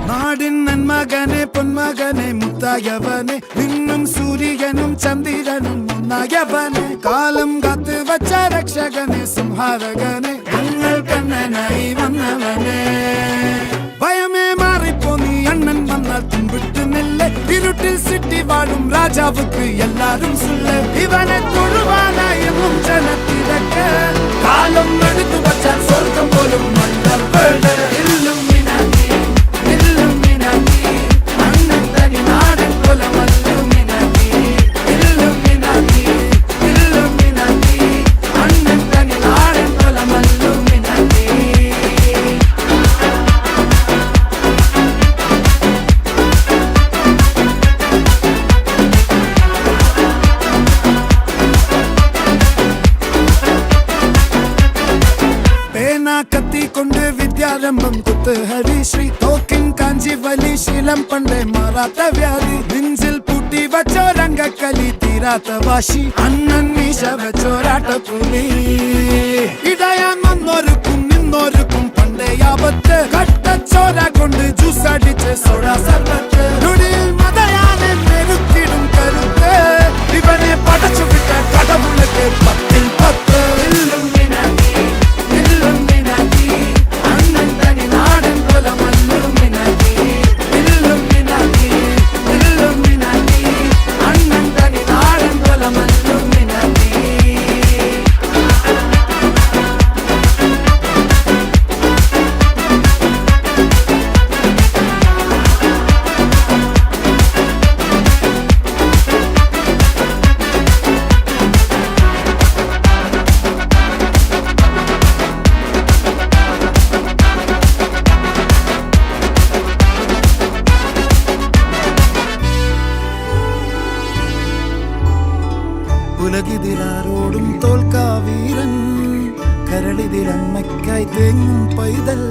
നാടിൻ നന്മകനെ പൊന്മകനെ മുത്തായവനെ നിന്നും സൂര്യനും ചന്ദ്രനും ഒന്നായവനെ കാലം കാത്ത് വച്ച രക്ഷകനെ സംഹാരകനെ ഞങ്ങൾ കണ്ണനായി വന്നവനെ ഭയമേ മാറിപ്പോ നീ അണ്ണൻ വന്നാൽ തുമ്പിട്ട് നെല്ല് ഇരുട്ടിൽ സിറ്റി വാഴും രാജാവുക്ക് എല്ലാരും സുല്ല് ഇവനെ തൊഴുവാനായി എന്നും ജനത്തിരക്ക് കാലം എടുത്തു വച്ചാൽ സ്വർഗം പോലും മണ്ണ കത്തിക്കൊണ്ട് വിദ്യാരംഭം കുത്ത് ഹരിശ്രീ തോക്കിൻ കാഞ്ചി വലി ശീലം പണ്ടേ മാറാത്ത വ്യാധി നെഞ്ചിൽ പൂട്ടി വച്ചോരംഗക്കലി തീരാത്ത വാശി അണ്ണൻ മീശ വെച്ചോരാട്ടപ്പുലി ഇടയാൻ വന്നോരുക്കും നിന്നോരുക്കും പണ്ടേ ആപത്ത് കട്ടച്ചോര കൊണ്ട് ജ്യൂസ് അടിച്ച് സോഡാ സർബത്ത് നുടിയിൽ മതയാനെ നെരുക്കിടും കരുത്ത് ഇവനെ പടച്ചു വിട്ട കടവുളക്ക് 10 ൽ 10 ഉലകിതിലാരോടും തോൽക്കാ വീരൻ കരളിതിലമ്മയ്ക്കായി തേങ്ങും പൈതൽ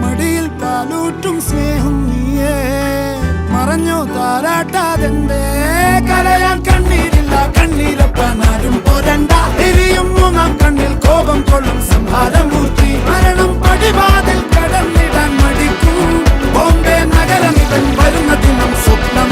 മടിയിൽ പാലൂട്ടും സ്നേഹം നീയേ മറഞ്ഞോ താരാട്ടാതെന്തേ കരയാൻ കണ്ണീരില്ല കണ്ണീരപ്പാനാരും പോരണ്ട എരിയും മൂന്നാം കണ്ണിൽ കോപം കൊള്ളും സംഹാരമൂർത്തി മരണം പടിവാതിൽ കടന്നിടാൻ മടിക്കും ബോംബെ നഗരമിതൻ വരുന്ന ദിനം സ്വപ്നം